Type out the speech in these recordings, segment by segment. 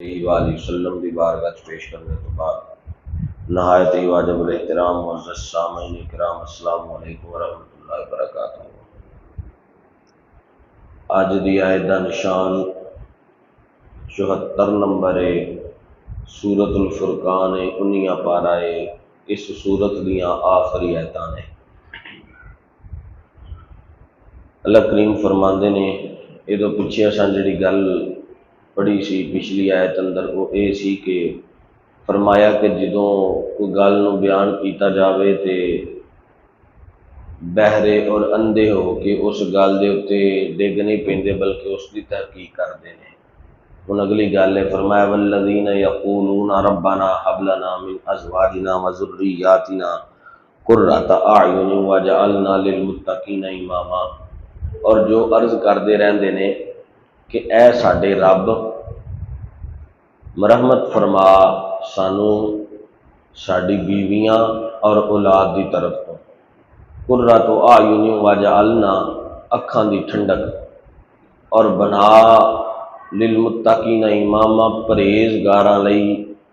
वसल्लम की बारगाह पेश करने तो बाद नहायत ही वाजिब एहतराम मुअज़्ज़ज़ सामीन इकराम अस्सलामु अलैकुम वरहमतुल्लाहि वबरकातुहू। अज दी आयत दा निशान 74 नंबर है, सूरतुल फुरकान है, 19 पारा है। इस सूरत दियां आखिरी आयतां ने। अल्लाह करीम फरमाते ने, ये तो पिछे असां जिहड़ी गल पढ़ी सी पिछली आयत अंदर, वो ये सी कि फरमाया कि जदों कोई गल नूं बयान किया जाए तो बहरे और अंधे हो के उस गल दे उत्ते डिग नहीं पेंदे बल्कि उसकी तहकीक करते हैं। हुण अगली गल है, फरमाया वल्लज़ीना यक़ूलूना रब्बना हब लना मिन अज़वाजिना व ज़ुर्रिय्यातिना कुर्रता अयुन वजअलना लिलमुत्तकीना इमामा। और जो अर्ज करते रहते हैं कि ऐ साडे रब मरहमत फरमा सानू साडी बीवियां और औलाद की तरफ तो, कुर्रतु अयुन वजअलना अखां दी ठंडक, और बना लिलमुत्तकीना इमामा परहेजगारां लई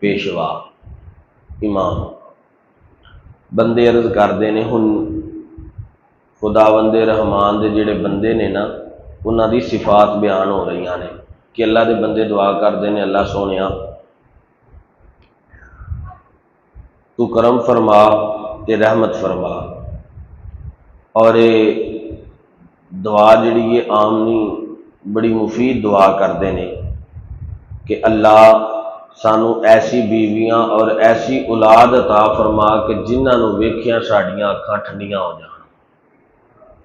पेशवा इमाम। बंदे अर्ज करते हैं, हुण खुदावंदे रहमान दे जिहड़े बंदे ने ना, उन्हां दी सिफात बयान हो रही ने कि अल्लाह दे बंदे दुआ करते हैं, अल्लाह सोनिया तू करम फरमा ते रहमत फरमा। और ये दुआ जिहड़ी ये आम नहीं, बड़ी मुफीद दुआ करते हैं कि अल्लाह सानू ऐसी बीवियां और ऐसी औलाद अता फरमा कि जिन्हां नूं वेखिया साडियां अखां ठंडियां हो जान,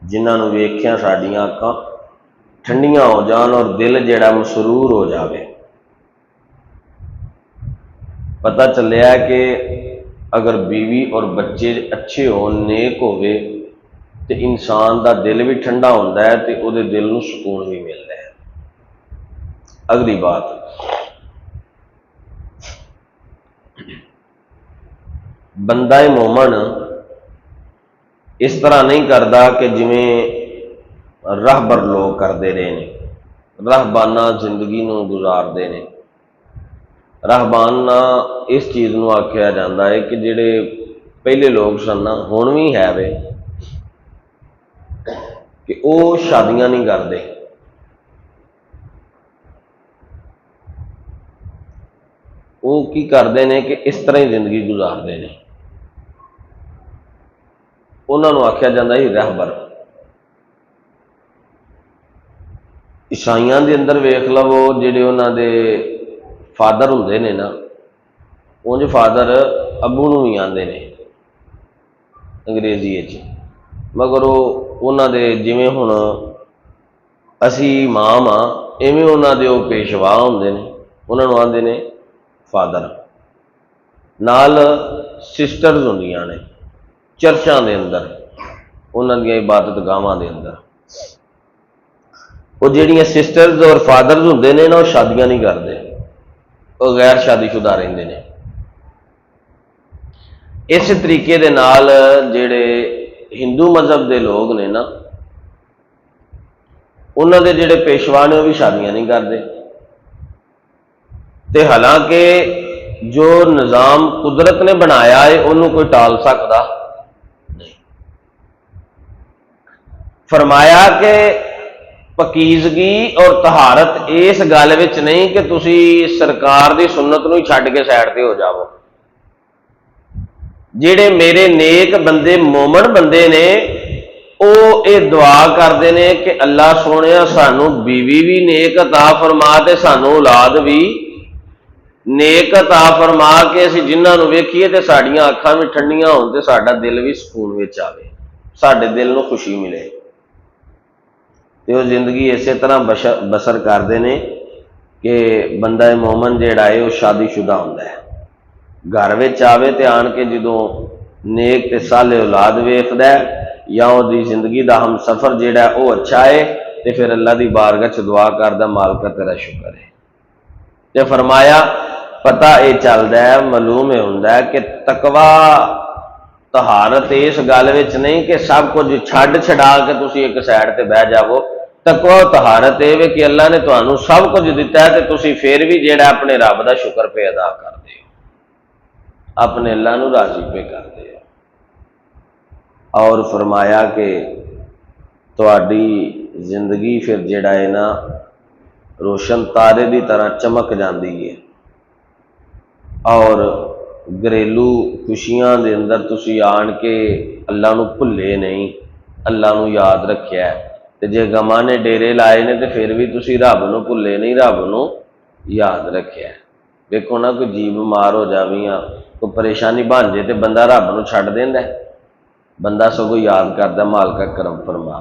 जिन्हां नूं वेखिया साडियां अखां ठंडियां हो जान और दिल जिहड़ा मसरूर हो जाए। पता चलिया कि अगर बीवी और बच्चे अच्छे हो, नेक होवे, तो इंसान का दिल भी ठंडा होता है तो वो दिल को सुकून भी मिलता है। अगली बात, बंदा मोमन इस तरह नहीं करता कि जिमें रहबर लोग करते रहे ने, रहबाना जिंदगी नूं गुजारते हैं। रहबाना इस चीज़ को आख्या जाता है कि जिहड़े पहले लोग सन, हुण भी है वे, कि वो शादियां नहीं करते। वो की करते हैं कि इस तरह ही जिंदगी गुजारते हैं। उन्होंने आख्या जाता है रहबर। ईसाइयां के अंदर वेख लवो, जिहड़े उन्होंने फादर हुंदे ने ना, उंज फादर अबू नूं भी आंदे ने अंग्रेजी, मगर उन्होंने जिमें हुण असी इमाम हाँ, इवें उन्होंने वो पेशवा होंदे ने, उन्होंने आंदे ने फादर। नाल सिस्टर्स होंदियां ने चर्चां दे अंदर, उन्हां दी इबादत गाहां दे अंदर। वो जिहड़ियां सिस्टर्स और फादर्स होंदे ने ना, वो शादियां नहीं करते, वो गैर शादीशुदा रहिंदे ने। इस तरीके दे नाल जिहड़े हिंदू मजहब के लोग ने ना, उन्हां दे जिहड़े पेशवा ने वो भी शादियां नहीं करते। ते हालांकि जो निज़ाम कुदरत ने बनाया है उन्होंने कोई टाल सकता नहीं। फरमाया कि पकीजगी और तहारत इस गल विच नहीं कि तुसी सरकार की सुन्नत नूं ही छड्ड के साइड ते हो जाओ। जिहड़े मेरे नेक बंदे मोमन बंदे ने, वो ये दुआ करते हैं कि अल्लाह सोने सानू बीवी भी नेक अता फरमा ते सानू औलाद भी नेक अता फरमा के असीं जिन्हां नूं वेखीए ते साडियां अखां भी ठंडियां होण ते साडा दिल भी सुकून विच आवे, साडे दिल नूं खुशी मिले। तो वो जिंदगी इस तरह बसर करते हैं कि बंदा मोमन जिहड़ा है वो शादीशुदा होंदा है। घर विच आवे ते आण के जदों नेक ते साले औलाद वेखदा है या उसकी जिंदगी का हम सफ़र जिहड़ा वो अच्छा है, तो फिर अल्लाह की बारगाह च दुआ करदा, मालिका तेरा शुक्र है। तो फरमाया पता यह चलता है, मालूम यह होंदा है कि तकवा तहारत इस गल विच नहीं कि सब कुछ छड्ड छड़ा के तुसीं एक साइड ते बह जावो, तकवा तहारत ये कि अल्लाह ने तुहानू सब कुछ दिता है, तो तुसी फिर भी जेड़ा अपने रब का शुक्र पे अदा करते हो, अपने अल्लाह नू राजी पे करते हो। और फरमाया कि तुहाडी जिंदगी फिर जेड़ा है ना रोशन तारे की तरह चमक जाती है, और घरेलू खुशियां दे अंदर तुसी आन के अल्लाह नू भुले नहीं, अल्लाह नू याद रखिया है। ते जे गमां ने डेरे लाए ने तो फिर भी तुसी रब नू भुले नहीं, रब नू याद रखिया है। देखो ना, कोई जी बीमार हो जावी, कोई परेशानी बन जाए तो बंदा रब नू छड्ड देंदा है, बंदा सगों याद करता मालका करम फरमा।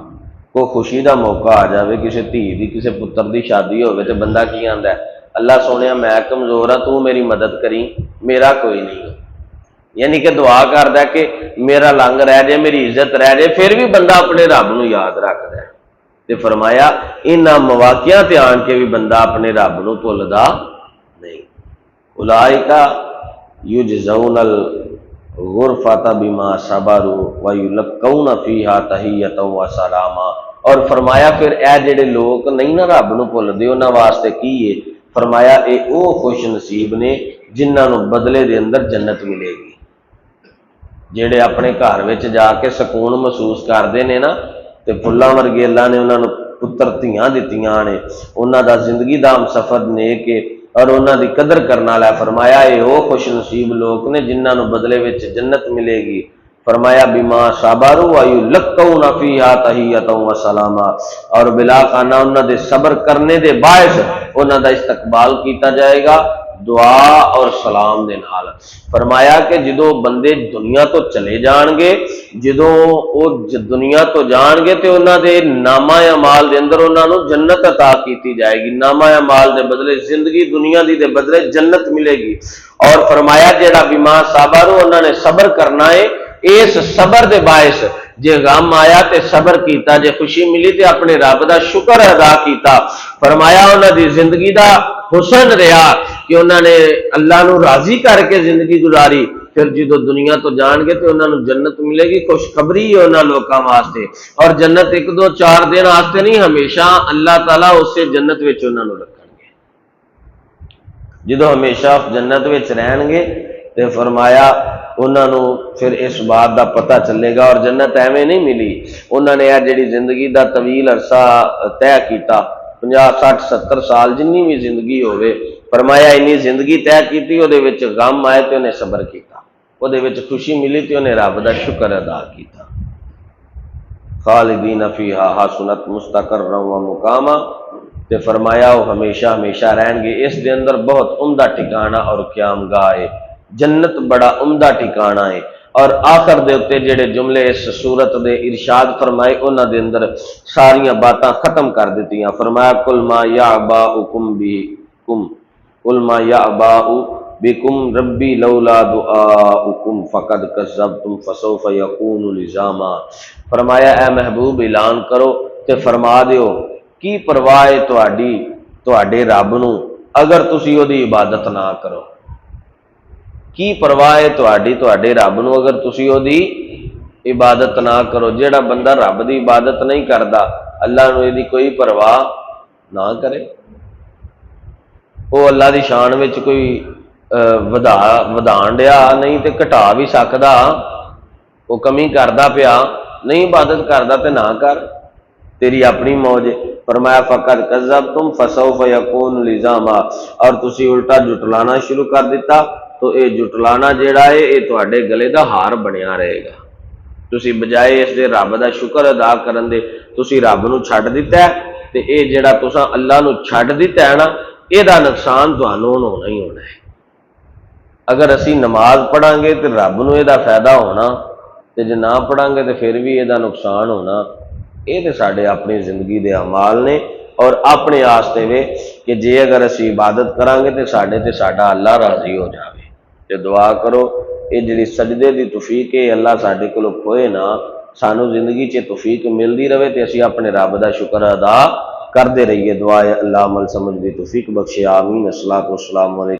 कोई खुशी का मौका आ जाए, किसी धी की किसी पुत्र की शादी हो तो बंदा की आंदा है, अल्लाह सोने मैं कमजोर हाँ, तू मेरी मदद करी, मेरा कोई नहीं। यानी कि दुआ करता कि मेरा लंघ रह जाए, मेरी इज्जत रह जाए, फिर भी बंदा अपने रब नू याद रखता है। तो फरमाया इन्हां मौकिआं ते आन के भी बंदा अपने रब नू भुलदा नहीं। उलाइका युजज़ौनल गुरफता बिमा सबरू व युलक्कौना फीहा तहियतन व सलामा। और फरमाया फिर ए जेड़े लोग नहीं ना रब नू भुलदे, उन्हां वास्ते की है, फरमाया ये वो खुश नसीब ने जिन्होंने बदले दे अंदर जन्नत मिलेगी। जेड़े अपने घर में जाके सुकून महसूस करते हैं ना, तो फुल्लां वर्गे अल्लाह ने उन्होंने पुत्र धियां दित्तियां ने, उन्हां दा जिंदगी दा हम सफर नेक है और उन्हां दी कदर करने वाला। फरमाया ये वो खुश नसीब लोग ने जिन्होंने बदले में जन्नत मिलेगी। फरमाया बिमा साबारू वायु लक्कौना फीहा तहियतन व सलामा, और बिला खाना उन्होंने सबर करने के बायस उन्हों का इस्तकबाल किया जाएगा दुआ और सलाम दे नाल। फरमाया कि जो बंदे दुनिया तो चले जाएंगे, जो वो दुनिया तो जाएंगे तो उन्होंने नामा अमाल के अंदर उन्होंने जन्नत अता की जाएगी। नामा अमाल के बदले जिंदगी दुनिया की दे बदले जन्नत मिलेगी। और फरमाया जेड़ा बीमार साबर उन्होंने सबर करना है, इस सबर के बायस जे गम आया तो सबर किया, जे खुशी मिली तो अपने रब का शुक्र अदा किया। फरमाया उन्होंने जिंदगी का हुसन रहा कि उन्होंने अल्लाह नू राजी करके जिंदगी गुजारी। फिर जो दुनिया तो जाएंगे तो उन्होंने जन्नत मिलेगी। खुशखबरी है उन्होंने लोगों वास्ते, और जन्नत एक दो चार दिन वास्ते नहीं, हमेशा अल्लाह ताला उस जन्नत में उन्होंने रखेंगे। जो हमेशा जन्नत में रहेंगे तो फरमाया उन्होंने फिर इस बात का पता चलेगा। और जन्नत एवं नहीं मिली, उन्होंने यह जी जिंदगी का तवील अरसा तय किया, 50 60 70 साल जिन्नी भी जिंदगी होवे, फरमाया इन्नी जिंदगी तय की, वो गम आए तो उन्हें सबर किया, वो खुशी मिली तो उन्हें रब का शुक्र अदा किया। खालिदीन फीहा हसनत मुस्तकर्रम व मुकामा, ते फरमाया वो हमेशा हमेशा रहेंगे इस दे अंदर बहुत उम्दा ठिकाना और क़यामगाह है। जन्नत बड़ा उम्दा ठिकाना है। और आखिर दे उत्ते जेड़े जुमले इस सूरत दे इरशाद फरमाए उन्हां दे अंदर सारियां बातां खत्म कर दित्तियां। फरमाया कुल मा याबाउकुम बिकुम, कुल मा याबाउ बिकुम रब्बी लौला दुआउकुम फकद कज़्ज़बतुम फसौफ यकूनु लिज़ामा। फरमाया ए महबूब ऐलान करो ते फरमा दिओ की परवाह है तुहाडी तुहाडे रब नूं अगर तुसीं उहदी इबादत ना करो। की परवाह है तुहाडी तुहाडे रब नूं अगर तुसीं उहदी इबादत ना करो। जेड़ा बंदा रब की इबादत नहीं करता, अल्लाह नूं इहदी कोई परवाह ना करे, वो अल्लाह की शान में कोई वधाण दिया नहीं तो घटा भी सकता, वो कमी करता पिया नहीं, इबादत करता तो ना कर, तेरी अपनी मौज। फरमाया फकद कज़्ज़बतुम फसौफ यकूनु लिज़ामा, और तुसी उल्टा जुटलाना शुरू कर दिता तो ये जुटलाना जेड़ा है ये तुहाडे गले का हार बनिया रहेगा। तुसी बजाए इस दे रब का शुक्र अदा करन दे तुसी रब नूं छड्ड दिता है, ते ये जेड़ा तुसां अल्लाह नूं छड्ड दिता है ना, इहदा नुकसान तुहानूं होना ही होना है। अगर असी नमाज पढ़ांगे तो रब नूं इहदा फायदा होना, ते जे ना पढ़ांगे तो फिर भी इहदा नुकसान होना। ये तो साडे अपनी जिंदगी के अमाल ने और अपने आस्ते वे कि जे अगर असी इबादत करांगे तो साडे ते साडा अल्लाह राजी हो जाए। तो दुआ करो ये जी सजदे की तौफीक है अल्लाह साडे कोलों खोए ना, सानू जिंदगी च तौफीक मिलती रहे तो असी अपने रब का शुक्र अदा करते रहिए। दुआ है अल्लाह अमल समझ की तौफीक बख्शे। आमीन। अस्सलातु वस्सलामु अलैकुम।